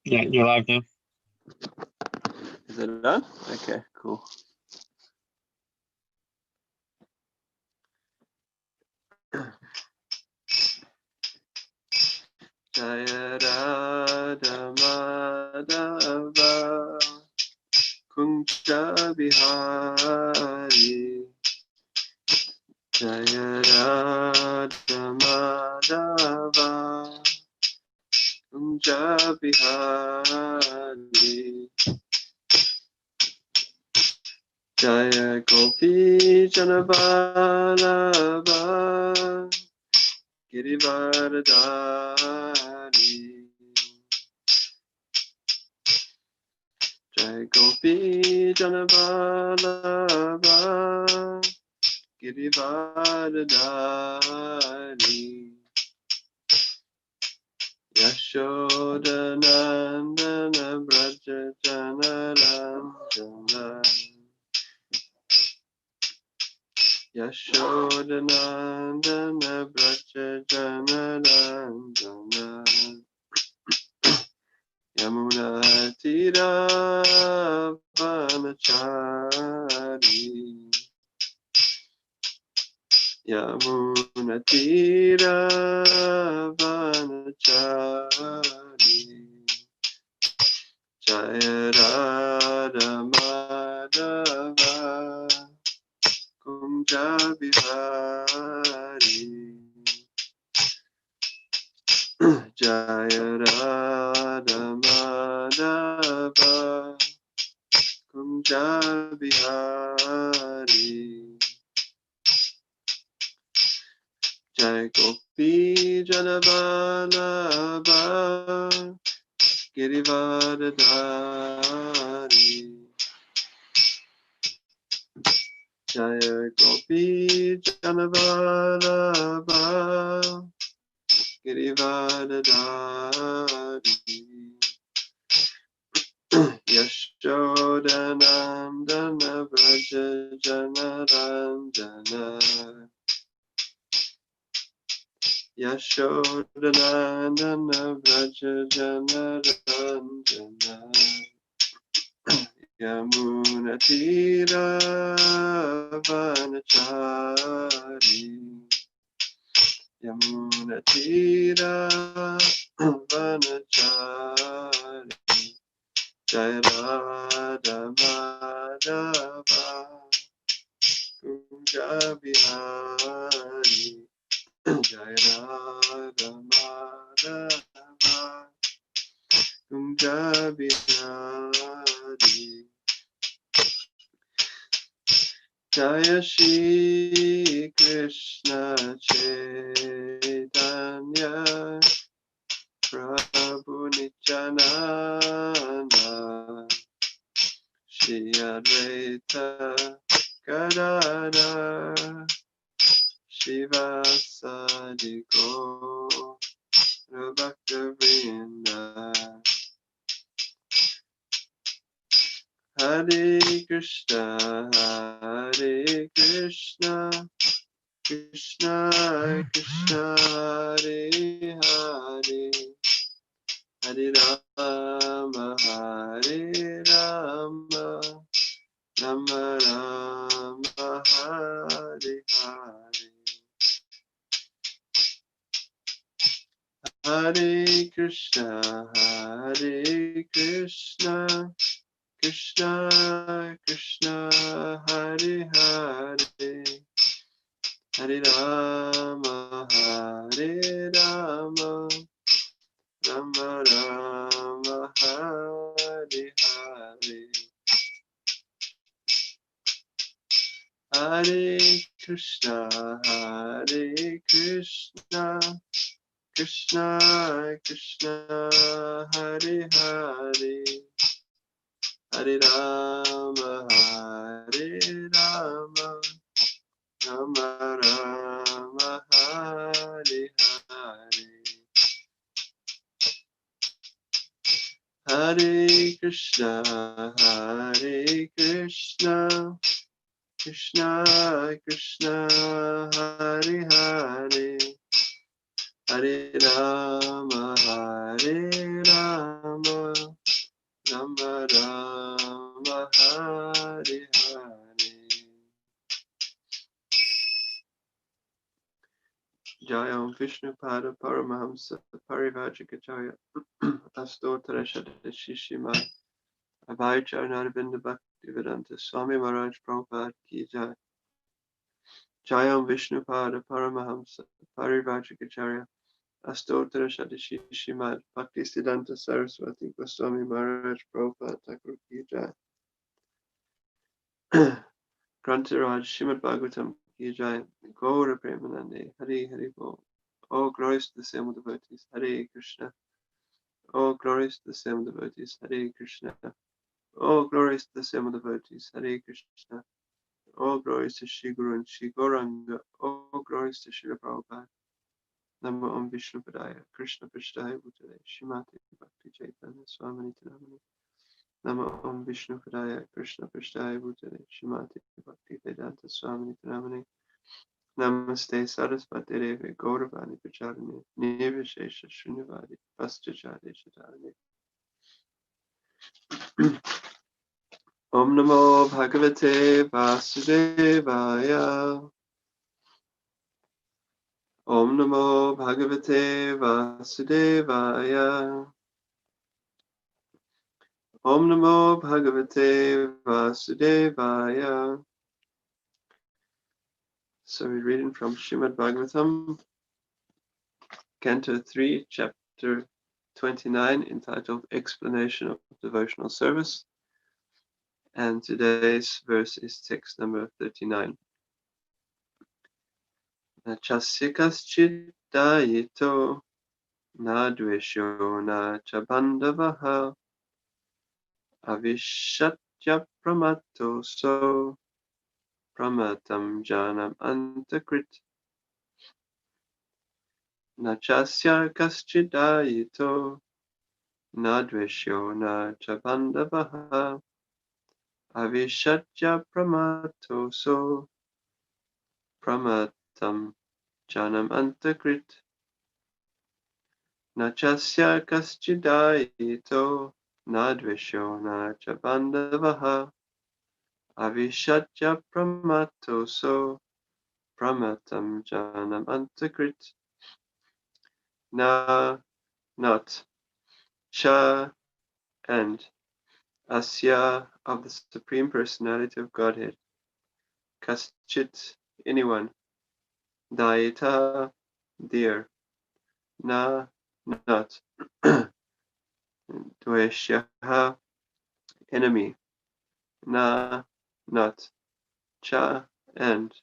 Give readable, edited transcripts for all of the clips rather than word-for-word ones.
Yeah, you're live now. Is it on? Okay, cool. Jaya Radha Madhava Kunja Bihari Jaya Radha Madhava Kunja Bihari Jaya Gopi Janabalava Girivardhari Jai Gopi Janabalava Girivardhari Yashodanandana Braja Janaranjana Yashodanandana Braja Janaranjana Yamuna Tira Vanachari Yamuna Tira Vanachari Jaya Radha Madhava Kunja Bihari Jaya Radha Madhava Kunja Bihari Jai Gopi Janavalabha Girivardhari Jaya Gopi Janavalabha Girivardhari Yashodanandana Vraja Janaranjana Yashodanandana Vraja Janaranjana Yamuna Tira Vanachari Yamuna Tira Vanachari Jaya Radha Madhava Kunja Bihari Jaya Radha Madhava Kunja Bihari Jaya Shri Krishna Chaitanya Prabhu Nityananda Shri Advaita Gadadhar Shivasadi Gaura Bhakta-vrinda Hare Krishna Krishna Krishna Hare Hare Hare Rama Hare Rama Rama Rama Hare Hare Hare Krishna Krishna Krishna Hare Hare Hare Rama Hare Rama Rama Rama Hare Hare Hare Krishna Krishna Krishna Hare Hare Hare Rama Hare Rama Rama Rama Hare Hare Hare Krishna Krishna Krishna Hare Hare Hare Rama, Rama Rama, Hare Hare. Jayam Vishnu Pada Paramahamsa Parivajikacharya Astotra Shadashishima Abhay Charanarvinda Bhakti Vedanta Swami Maharaj Prabhupada Ki Jai. Jayam Vishnu Pada Paramahamsa Parivajikacharya Astotra Shadashishima Bhakti Siddhanta Saraswati Goswami Maharaj Prabhupada Thakur Ki Jai. Grantaraj Srimad Bhagavatam Ki Jai. Gaura Premanande Hari Hari Bol. Oh, glorious to the same devotees. Hare Krishna. Oh, glorious to the same devotees. Hare Krishna. Oh, glorious to the same devotees. Hare Krishna. Oh, glorious to Shri Guru and Shri Gauranga. Oh, glorious to Shri Prabhupada. Namo Om Vishnu Padaya. Krishna Prasthaya Bhutale. Shrimati Bhakti Chaitanya Swamini Tanamani. Namo Om Vishnu Padaya. Krishna Prasthaya Bhutale. Shrimati Bhakti Vedanta Swamini Tanamani. Namaste Saraswati Devi Gauravani Pacharani Nirvishesha Shunyavadi Paschachari Chatarani. Om Namo Bhagavate Vasudevaya. Om Namo Bhagavate Vasudevaya. Om Namo Bhagavate Vasudevaya. So we're reading from Srimad Bhagavatam, Canto 3, Chapter 29, entitled Explanation of Devotional Service. And today's verse is text number 39. Na chasikaschid dayito na dvesho na chabandavaha avishatya pramato so pramatam janam antakrit. Na chasya kaschid dayito na dvesho na chabandavaha avishatya pramato so pramatam janam antakrit. Na chasya kaschidayito na dvesho na chabandavaha avishatya pramato so pramatam janam antakrit. Na, not, cha, and, asya, of the Supreme Personality of Godhead, kaschit, anyone, dayita, dear, na, not, dveshyaha, enemy, na, not, cha, and,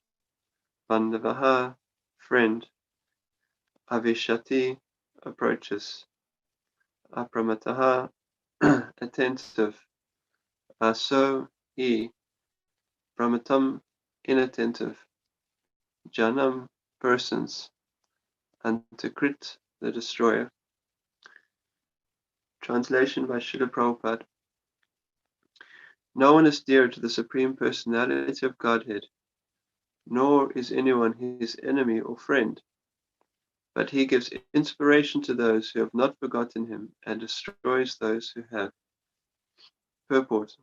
bandavaha, friend, avishati, approaches, apramataha, attentive, aso, he, pramatam, inattentive, janam, persons, antakrit, the destroyer. Translation by Srila Prabhupada. No one is dear to the Supreme Personality of Godhead, nor is anyone his enemy or friend, but he gives inspiration to those who have not forgotten him and destroys those who have. Purport.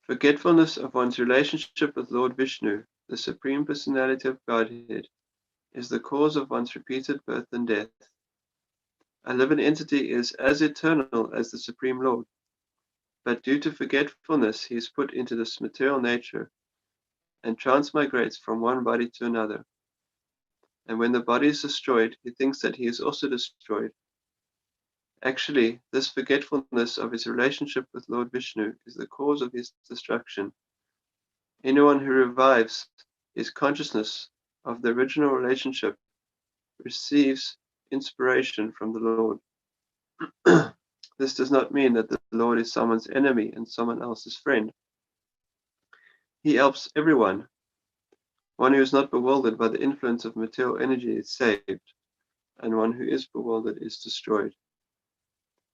Forgetfulness of one's relationship with Lord Vishnu, the Supreme Personality of Godhead, is the cause of one's repeated birth and death. A living entity is as eternal as the Supreme Lord, but due to forgetfulness he is put into this material nature and transmigrates from one body to another. And when the body is destroyed, he thinks that he is also destroyed. Actually, this forgetfulness of his relationship with Lord Vishnu is the cause of his destruction. Anyone who revives his consciousness of the original relationship receives inspiration from the Lord. This does not mean that the Lord is someone's enemy and someone else's friend. He helps everyone. One who is not bewildered by the influence of material energy is saved, and one who is bewildered is destroyed.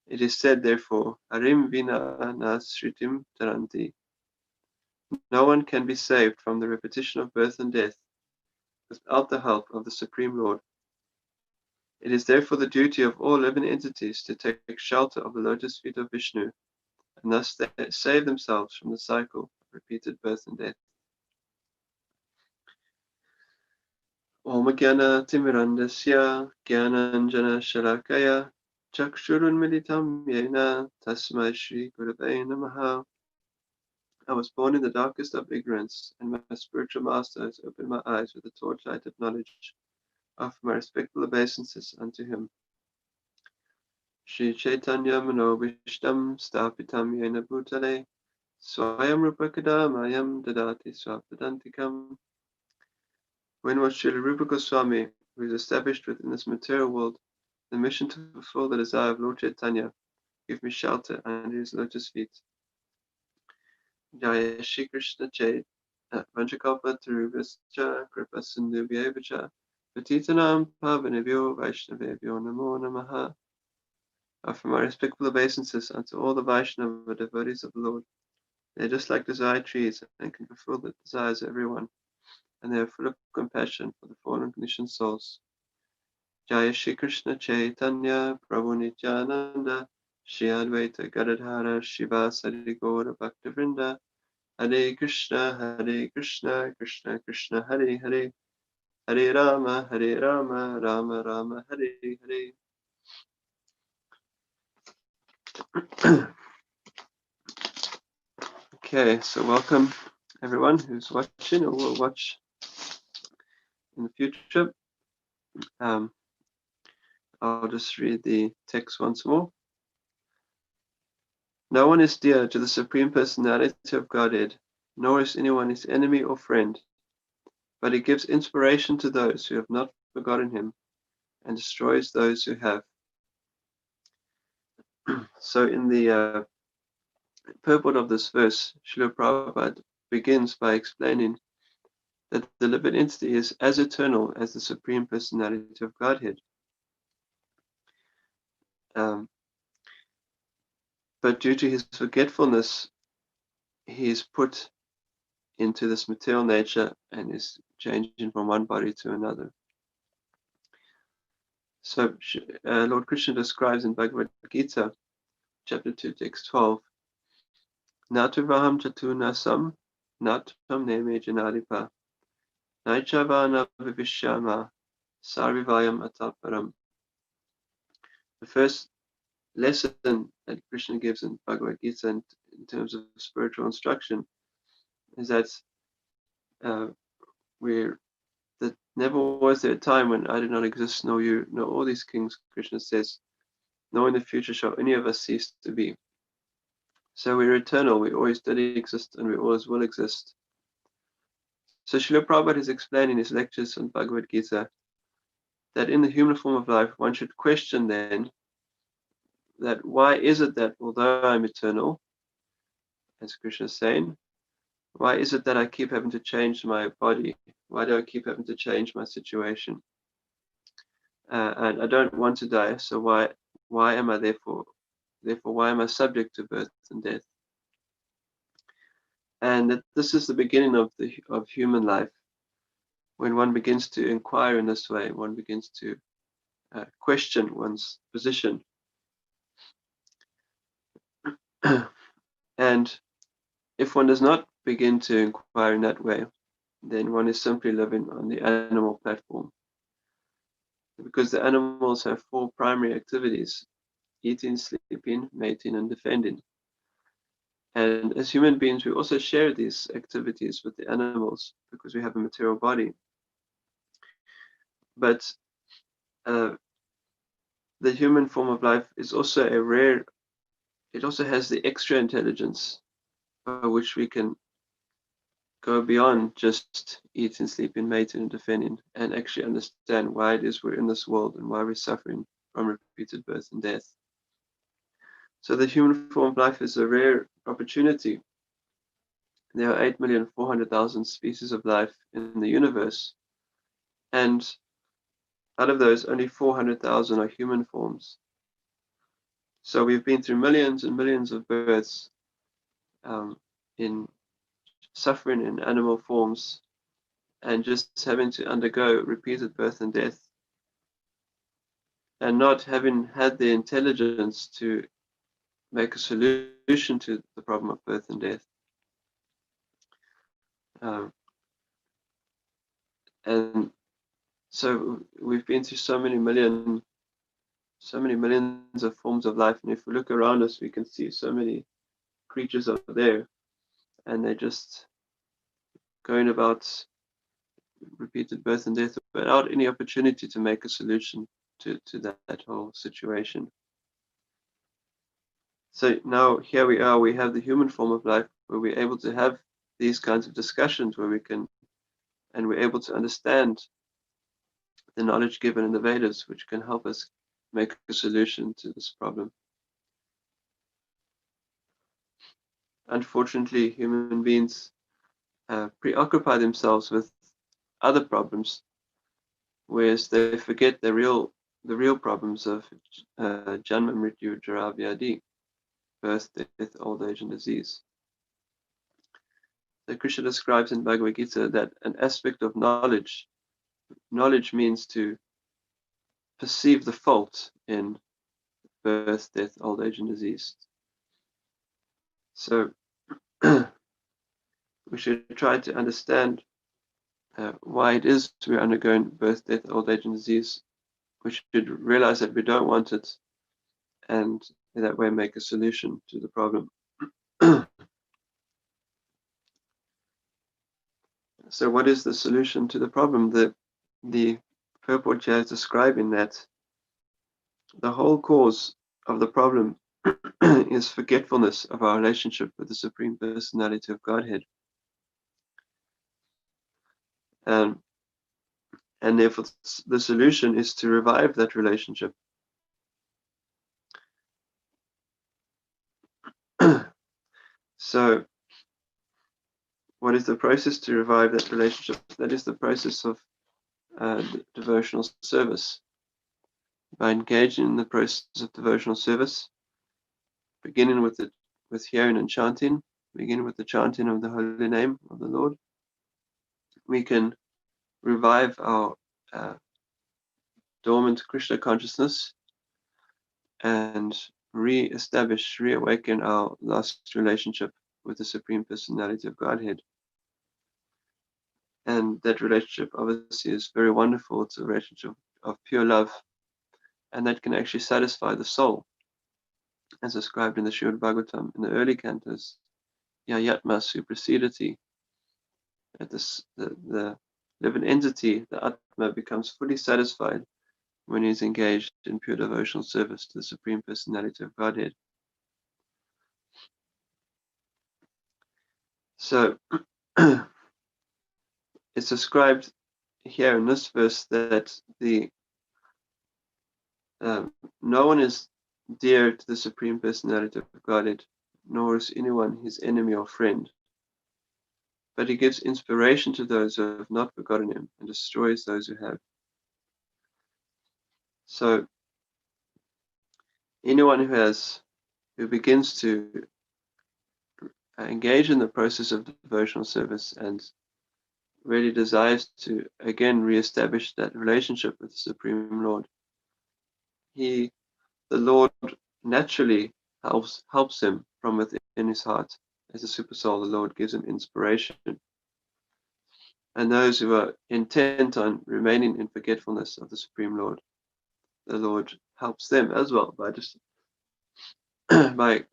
It is said, therefore, Harim vina nasritim taranti. No one can be saved from the repetition of birth and death without the help of the Supreme Lord. It is therefore the duty of all living entities to take shelter of the lotus feet of Vishnu, and thus they save themselves from the cycle of repeated birth and death. Om Gyana Timirandasya Gyananjana Shalakaya Chakshurunmilitam Yena Tasmai Shri Gurave Namaha. I was born in the darkest of ignorance, and my spiritual master has opened my eyes with the torchlight of knowledge. Offer my respectful obeisances unto him. Shri Chaitanya Manobishtam Stapitam Yena Bhutale Swayam Rupakadamayam Dadati Swapadantikam. When was Srila Rupa Goswami, who is established within this material world, the mission to fulfill the desire of Lord Chaitanya, give me shelter under his lotus feet. Jaya Shri Krishna Chait Vanchakalpa Tarubhascha Kripa Sindhubhyevacha Patitanam Pavanebhyo Vaishnavebhyo Namo Namaha. Offer my respectful obeisances unto all the Vaishnava devotees of the Lord. They are just like desire trees and can fulfill the desires of everyone, and they are full of compassion for the fallen conditioned souls. Jaya Shri Krishna Chaitanya Prabhu Nityananda Shri Advaita Gadadhara Shivasari Gaura Bhaktivinoda Hare Krishna Krishna Krishna Hare Hare Hare Rama Rama Rama Hare Hare. Okay, so welcome everyone who's watching or will watch in the future. I'll just read the text once more. No one is dear to the Supreme Personality of Godhead, nor is anyone his enemy or friend, but he gives inspiration to those who have not forgotten him and destroys those who have. So in the purport of this verse, Srila Prabhupada begins by explaining that the living entity is as eternal as the Supreme Personality of Godhead. But due to his forgetfulness, he is put into this material nature and is changing from one body to another. So Lord Krishna describes in Bhagavad Gita, chapter 2, text 12, Natuvaham chatunasam natam neme janadipa naichavana vivishyama sarvivayam ataparam. The first lesson that Krishna gives in Bhagavad Gita in terms of spiritual instruction is that that never was there a time when I did not exist, nor you, nor all these kings, Krishna says, nor in the future shall any of us cease to be. So we're eternal, we always did exist, and we always will exist. So Srila Prabhupada is explaining in his lectures on Bhagavad Gita that in the human form of life, one should question then that why is it that although I'm eternal, as Krishna is saying, why is it that I keep having to change my body? Why do I keep having to change my situation? And I don't want to die, so why am I therefore why am I subject to birth and death? And that this is the beginning of human life. When one begins to inquire in this way, one begins to question one's position. And if one does not begin to inquire in that way, then one is simply living on the animal platform. Because the animals have four primary activities: eating, sleeping, mating, and defending. And as human beings, we also share these activities with the animals because we have a material body. But the human form of life is also it also has the extra intelligence by which we can go beyond just eating, sleeping, mating, and defending, and actually understand why it is we're in this world and why we're suffering from repeated birth and death. So the human form of life is a rare opportunity. There are 8,400,000 species of life in the universe, and out of those, only 400,000 are human forms. So we've been through millions and millions of births in suffering in animal forms and just having to undergo repeated birth and death. and not having had the intelligence to make a solution to the problem of birth and death. Um, and so we've been through so many millions of forms of life, and if we look around us, we can see so many creatures are there, and they're just going about repeated birth and death without any opportunity to make a solution to that whole situation. So now here we are, we have the human form of life where we're able to have these kinds of discussions where we can, and we're able to understand the knowledge given in the Vedas, which can help us make a solution to this problem. Unfortunately, human beings preoccupy themselves with other problems, whereas they forget the real problems of Janma Mrityu Jara Vyadi, birth, death, old age, and disease. So Krishna describes in Bhagavad Gita that an aspect of knowledge means to perceive the fault in birth, death, old age, and disease. So we should try to understand why it is we're undergoing birth, death, old age, and disease. We should realize that we don't want it, and in that way make a solution to the problem. So what is the solution to the problem? The purport here is describing that the whole cause of the problem is forgetfulness of our relationship with the Supreme Personality of Godhead. Um, and therefore the solution is to revive that relationship. So what is the process to revive that relationship? That is the process of devotional service. By engaging in the process of devotional service, beginning with hearing and chanting, begin with the chanting of the holy name of the Lord, we can revive our dormant Krishna consciousness and reawaken our lost relationship with the Supreme Personality of Godhead. And that relationship obviously is very wonderful. It's a relationship of pure love, and that can actually satisfy the soul, as described in the Srimad Bhagavatam in the early cantos. Yayatma suprasidati, that the living entity, the Atma, becomes fully satisfied when he is engaged in pure devotional service to the Supreme Personality of Godhead. So it's described here in this verse that no one is dear to the Supreme Personality of Godhead, nor is anyone his enemy or friend. But he gives inspiration to those who have not forgotten him and destroys those who have. So anyone who begins to engage in the process of devotional service and really desires to again reestablish that relationship with the Supreme Lord, the Lord naturally helps him from within his heart. As a super soul, the Lord gives him inspiration. And those who are intent on remaining in forgetfulness of the Supreme Lord, the Lord helps them as well by just by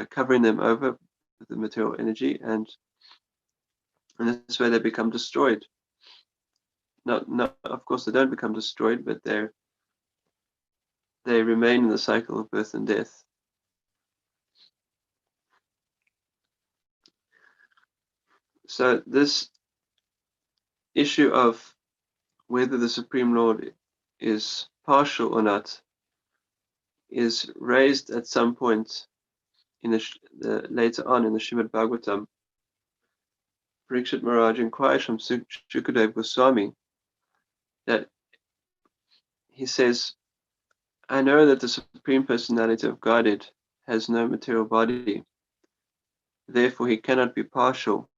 covering them over with the material energy, and in this way they become destroyed. Not, of course, they don't become destroyed, but they remain in the cycle of birth and death. So this issue of whether the Supreme Lord is partial or not is raised at some point in later on in the Srimad Bhagavatam. Parikshit Maharaj inquires from Shukadeva Goswami that he says, I know that the Supreme Personality of Godhead has no material body, therefore he cannot be partial.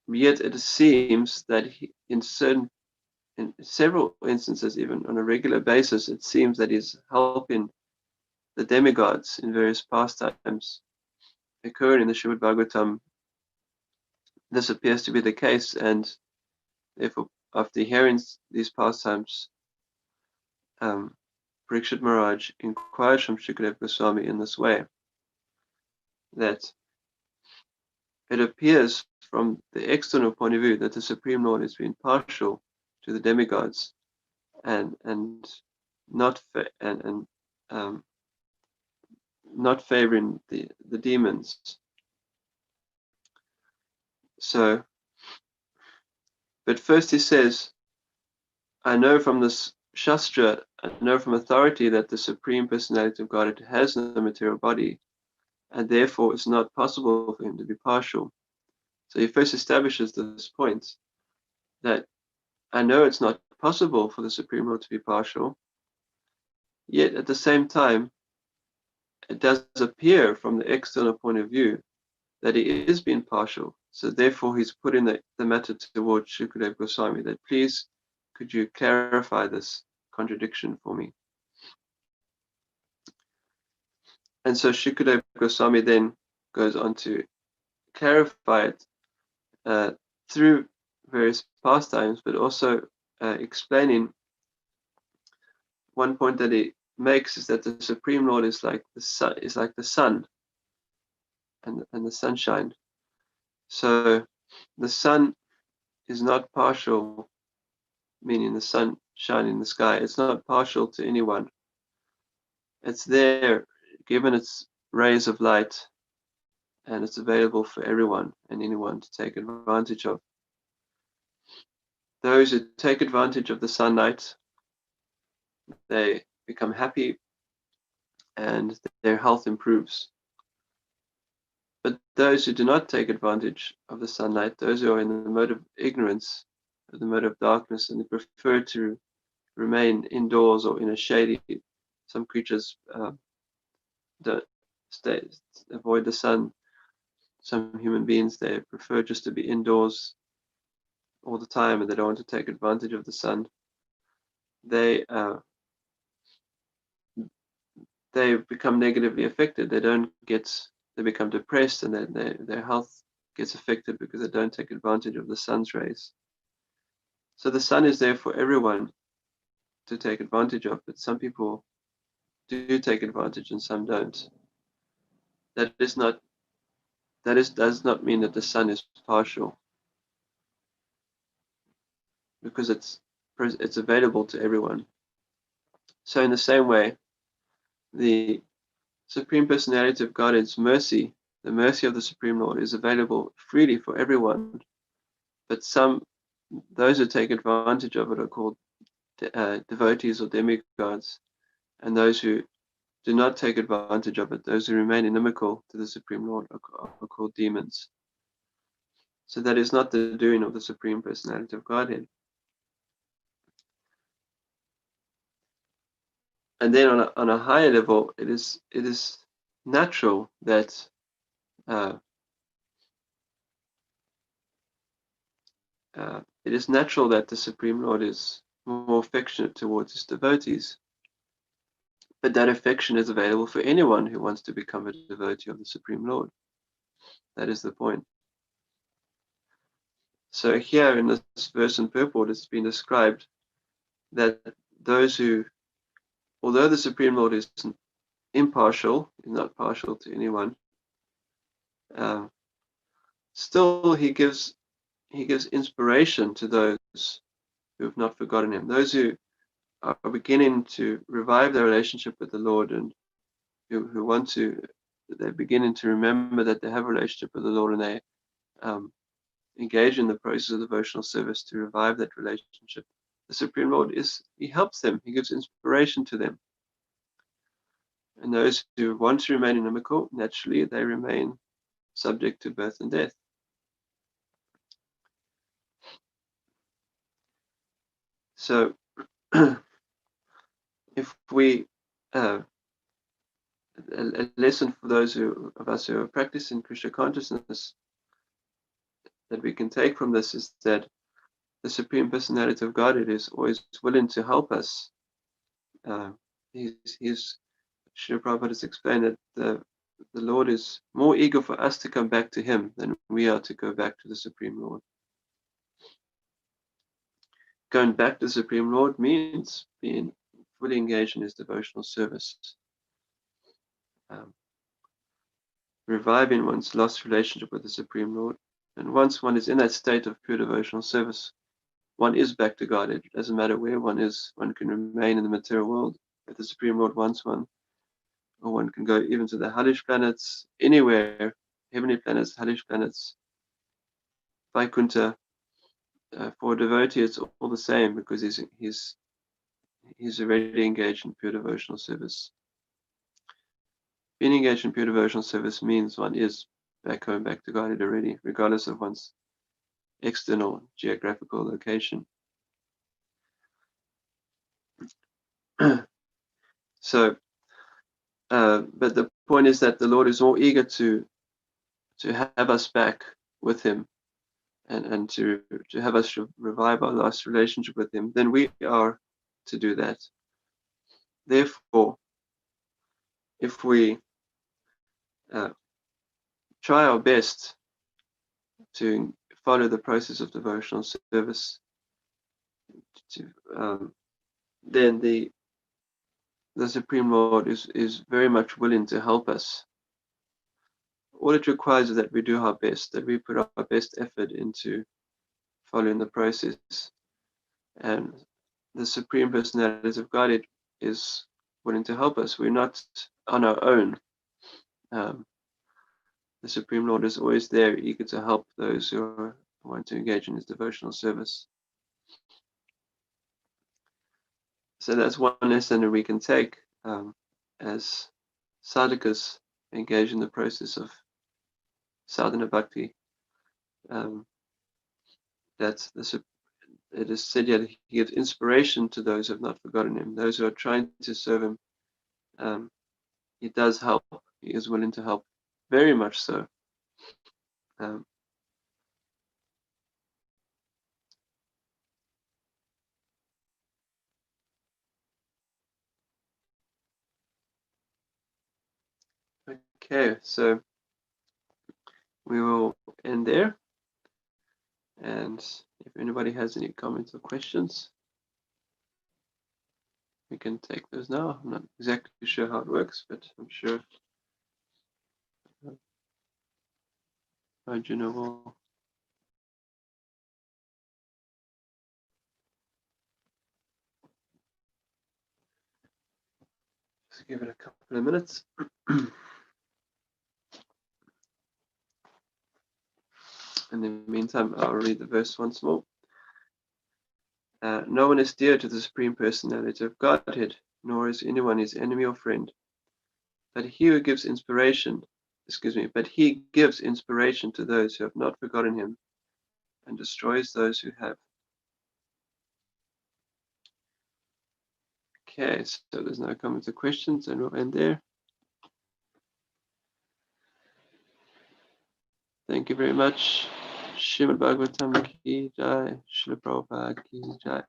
Yet it seems that in certain in several instances, even on a regular basis, it seems that he's helping the demigods in various pastimes occur in the Srimad Bhagavatam. This appears to be the case, and therefore, after hearing these pastimes, Parikshit Maharaj inquired from Shukadeva Goswami in this way, that it appears from the external point of view that the Supreme Lord has been partial to the demigods and not um, not favoring the demons. So, but first he says, I know from this Shastra, I know from authority that the Supreme Personality of Godhead has no material body, and therefore it's not possible for him to be partial. So he first establishes this point, that I know it's not possible for the Supreme Lord to be partial, yet at the same time, it does appear from the external point of view that he is being partial. So therefore he's putting the matter towards Shukadeva Goswami, that please, could you clarify this contradiction for me? And so Shukadeva Goswami then goes on to clarify it through various pastimes, but also explaining one point that he makes is that the Supreme Lord is like the sun, and the sunshine. So the sun is not partial, meaning the sun shining in the sky. It's not partial to anyone. It's there, given its rays of light, and it's available for everyone and anyone to take advantage of. Those who take advantage of the sunlight, they become happy and their health improves. But those who do not take advantage of the sunlight, those who are in the mode of ignorance, or the mode of darkness, and they prefer to remain indoors or in a shady, some creatures avoid the sun. Some human beings, they prefer just to be indoors all the time, and they don't want to take advantage of the sun. They become negatively affected. They become depressed, and their health gets affected because they don't take advantage of the sun's rays. So the sun is there for everyone to take advantage of, but some people do take advantage and some don't. Does not mean that the sun is partial, because it's available to everyone. So in the same way, the Supreme Personality of Godhead's mercy, the mercy of the Supreme Lord, is available freely for everyone, but those who take advantage of it are called devotees or demigods, and those who do not take advantage of it, those who remain inimical to the Supreme Lord, are called demons. So that is not the doing of the Supreme Personality of Godhead. And then on a higher level, it is natural that the Supreme Lord is more affectionate towards his devotees. But that affection is available for anyone who wants to become a devotee of the Supreme Lord. That is the point. So here in this verse in purport, it's been described that those who, although the Supreme Lord is impartial, is not partial to anyone, still he gives inspiration to those who have not forgotten him, those who are beginning to revive their relationship with the Lord, and who want to, they're beginning to remember that they have a relationship with the Lord, and they engage in the process of devotional service to revive that relationship. The Supreme Lord he helps them, he gives inspiration to them. And those who want to remain inimical, naturally they remain subject to birth and death. So if we a lesson for those of us who are practicing Krishna consciousness that we can take from this is that the Supreme Personality of Godhead is always willing to help us. He's Srila Prabhupada has explained that the Lord is more eager for us to come back to Him than we are to go back to the Supreme Lord. Going back to the Supreme Lord means being fully engaged in His devotional service, reviving one's lost relationship with the Supreme Lord. And once one is in that state of pure devotional service, one is back to God. It doesn't matter where one is, one can remain in the material world if the Supreme Lord wants one, or one can go even to the hellish planets, anywhere, heavenly planets, hellish planets, Vaikuntha. For a devotee, it's all the same because he's already engaged in pure devotional service. Being engaged in pure devotional service means one is back home, back to God already, regardless of one's external geographical location. So, but the point is that the Lord is more eager to have us back with Him and to have us revive our lost relationship with Him than we are to do that. Therefore, if we try our best to follow the process of devotional service, then the Supreme Lord is very much willing to help us. All it requires is that we do our best, that we put our best effort into following the process. And the Supreme Personality of Godhead is willing to help us. We're not on our own. The Supreme Lord is always there, eager to help those who want to engage in His devotional service. So that's one lesson that we can take as sadhakas engage in the process of sadhana bhakti. It is said that He gives inspiration to those who have not forgotten Him, those who are trying to serve Him. He does help. He is willing to help, very much so. Okay, so we will end there. And if anybody has any comments or questions, we can take those now. I'm not exactly sure how it works, but I'm sure Arjuna will. Just give it a couple of minutes. In the meantime, I'll read the verse once more. No one is dear to the Supreme Personality of Godhead, nor is anyone his enemy or friend. But he gives inspiration to those who have not forgotten Him, and destroys those who have. Okay, so there's no comments or questions, and we'll end there. Thank you very much. Srimad Bhagavatam ki jai, Srila Prabhupada ki jai.